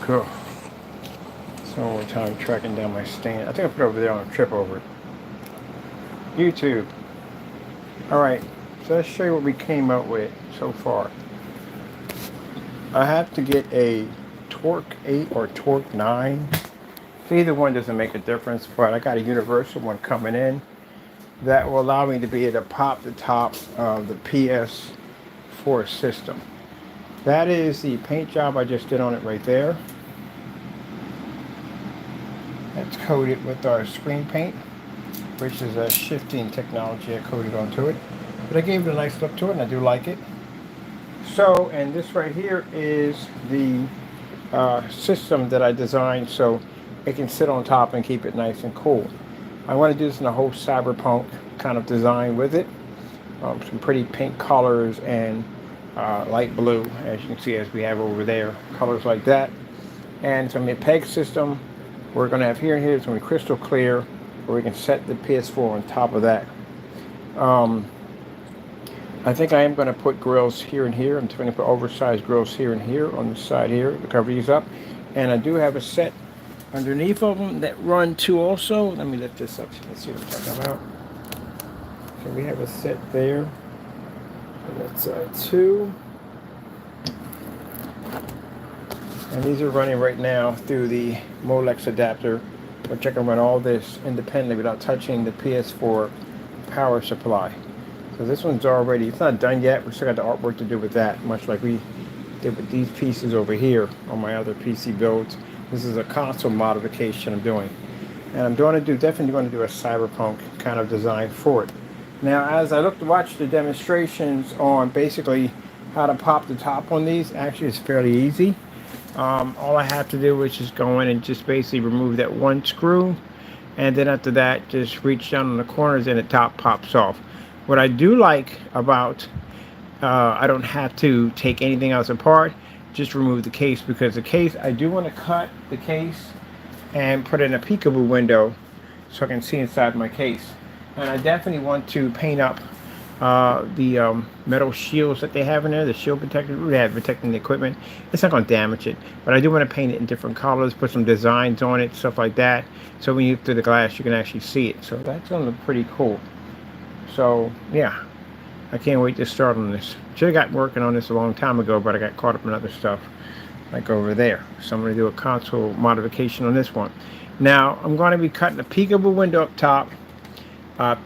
Cool. So one more time tracking down my stand. I think I put it over there on a trip over it. YouTube. Alright, so let's show you what we came up with so far. I have to get a Torque 8 or Torque 9. So either one doesn't make a difference, but I got a universal one coming in that will allow me to be able to pop the top of the PS4 system. That is the paint job I just did on it right there. That's coated with our screen paint, which is a shifting technology I coated onto it. But I gave it a nice look to it, and I do like it. So, and this right here is the system that I designed so it can sit on top and keep it nice and cool. I want to do this in a whole cyberpunk kind of design with it. Some pretty pink colors and light blue, as you can see, as we have over there, colors like that. And some peg system we're going to have here and here. It's going to be crystal clear, where we can set the PS4 on top of that. I think I am going to put grills here and here. I'm going to put oversized grills here and here on the side here to cover these up. And I do have a set underneath of them that run two also. Let me lift this up so you can see what I'm talking about. So we have a set there. And that's two. And these are running right now through the Molex adapter, which I can run all this independently without touching the PS4 power supply. So this one's already, it's not done yet. We still got the artwork to do with that, much like we did with these pieces over here on my other PC builds. This is a console modification I'm doing. And I'm definitely going to do a cyberpunk kind of design for it. Now, as I watch the demonstrations on basically how to pop the top on these, actually it's fairly easy. All I have to do is just go in and just basically remove that one screw, and then after that just reach down on the corners and the top pops off. What I do like about I don't have to take anything else apart, just remove the case, because the case, I do want to cut the case and put it in a peekaboo window so I can see inside my case. And I definitely want to paint up the metal shields that they have in there, the shield protector they have protecting the equipment. It's not going to damage it, but I do want to paint it in different colors, put some designs on it, stuff like that, so when you look through the glass you can actually see it. So that's going to look pretty cool. So yeah, I can't wait to start on this. Should have got working on this a long time ago, but I got caught up in other stuff like over there. So I'm going to do a console modification on this one. Now I'm going to be cutting a peekaboo window up top, a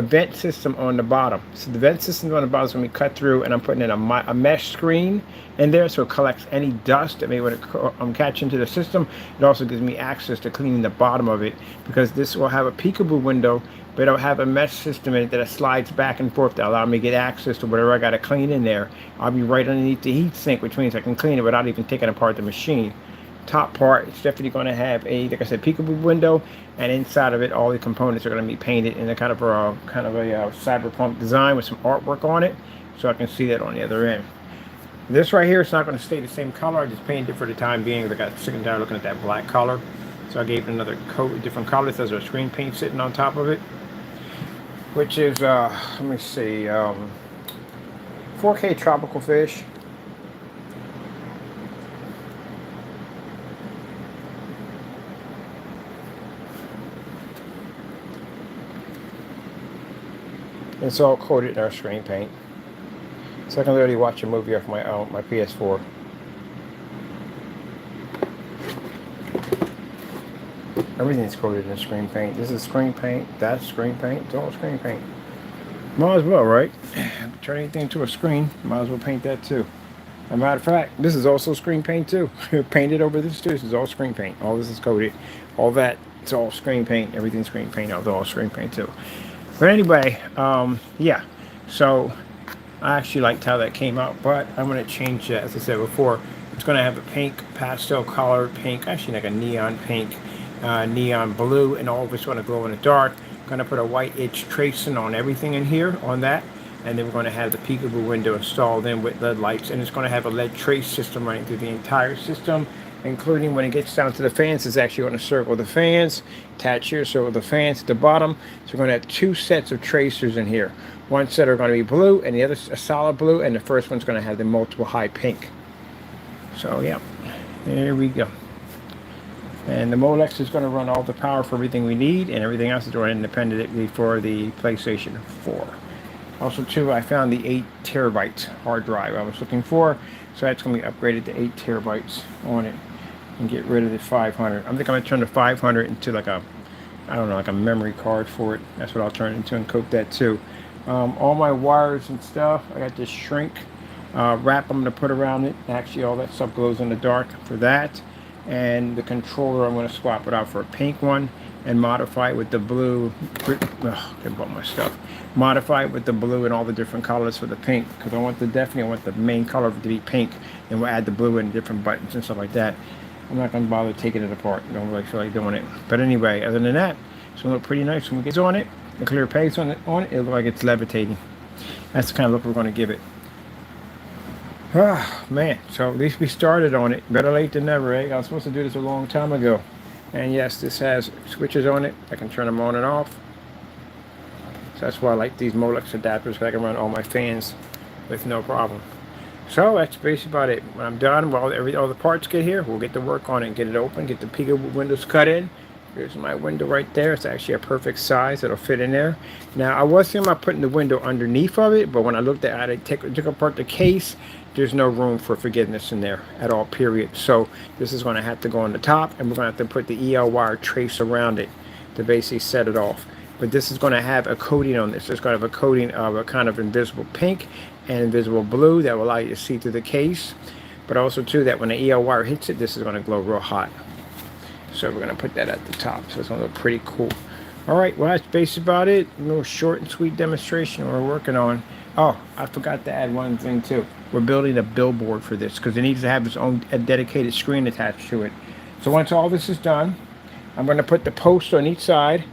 vent system on the bottom. So the vent system on the bottom is going to be cut through, and I'm putting in a mesh screen in there so it collects any dust that may want to catch into the system. It also gives me access to cleaning the bottom of it, because this will have a peekaboo window, but it'll have a mesh system in it that slides back and forth to allow me to get access to whatever I got to clean in there. I'll be right underneath the heat sink, which means I can clean it without even taking apart the machine. Top part, it's definitely going to have a, like I said, peekaboo window, and inside of it all the components are going to be painted in a kind of a cyberpunk design with some artwork on it, so I can see that on the other end. This right here, it's not going to stay the same color. I just painted it for the time being. I got sick and tired looking at that black color, so I gave it another coat, different colors. There's a screen paint sitting on top of it, which is let me see, 4K tropical fish. It's all coated in our screen paint, so I can literally watch a movie off my PS4. Everything's coated in screen paint. This is screen paint. That's screen paint. It's all screen paint. Might as well, right? Turn anything into a screen. Might as well paint that too. As a matter of fact, this is also screen paint too. Painted over this too. This is all screen paint. All this is coated. All that, it's all screen paint. Everything's screen paint. It's all screen paint too. But anyway, yeah, so I actually liked how that came out, but I'm going to change that. As I said before, it's going to have a pink, pastel color pink, actually like a neon pink, neon blue, and all of it's going to glow in the dark. I'm going to put a white edge tracing on everything in here, on that, and then we're going to have the peekaboo window installed in with LED lights, and it's going to have a LED trace system running through the entire system, including when it gets down to the fans. It's actually going to circle the fans, attach here, circle the fans at the bottom. So we're going to have two sets of tracers in here. One set are going to be blue, and the other a solid blue, and the first one's going to have the multiple high pink. So yeah, there we go. And the Molex is going to run all the power for everything we need, and everything else is running independently for the PlayStation 4. Also, too, I found the 8 terabyte hard drive I was looking for, so that's going to be upgraded to 8 terabytes on it, and get rid of the 500. I think I'm going to turn the 500 into like a, I don't know, like a memory card for it. That's what I'll turn it into and coat that too. All my wires and stuff, I got this shrink wrap I'm going to put around it. Actually, all that stuff glows in the dark for that. And the controller, I'm going to swap it out for a pink one and modify it with the blue. Oh, I bought my stuff. Modify it with the blue and all the different colors for the pink, because I want the main color to be pink, and we'll add the blue and different buttons and stuff like that. I'm not going to bother taking it apart. I don't really feel like doing it. But anyway, other than that, it's going to look pretty nice when we get on it. The clear paste on it, it'll look like it's levitating. That's the kind of look we're going to give it. Ah, man, so at least we started on it. Better late than never, eh? I was supposed to do this a long time ago. And yes, this has switches on it. I can turn them on and off. So that's why I like these Molex adapters, because I can run all my fans with no problem. So that's basically about it. When I'm done, while all the parts get here, we'll get to work on it and get it open, get the Pico windows cut in. Here's my window right there. It's actually a perfect size. It'll fit in there. Now, I was thinking about putting the window underneath of it, but when I looked at it, I took apart the case, there's no room for forgiveness in there at all, period. So this is going to have to go on the top, and we're going to have to put the EL wire trace around it to basically set it off. But this is going to have a coating on this. It's going to have a coating of a kind of invisible pink and invisible blue that will allow you to see through the case. But also, too, that when the EL wire hits it, this is going to glow real hot. So we're going to put that at the top. So it's going to look pretty cool. All right, well, that's basically about it. A little short and sweet demonstration we're working on. Oh, I forgot to add one thing, too. We're building a billboard for this because it needs to have its own dedicated screen attached to it. So once all this is done, I'm going to put the post on each side.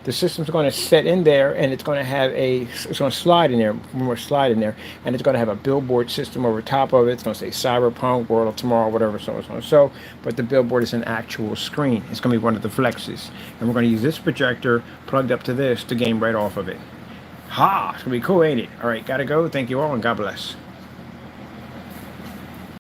The system's going to set in there, and it's going to it's going to slide in there, more slide in there, and it's going to have a billboard system over top of it. It's going to say Cyberpunk, World of Tomorrow, whatever, so on and so on. So, but the billboard is an actual screen. It's going to be one of the flexes, and we're going to use this projector plugged up to this to game right off of it. Ha! It's going to be cool, ain't it? All right, gotta go. Thank you all, and God bless.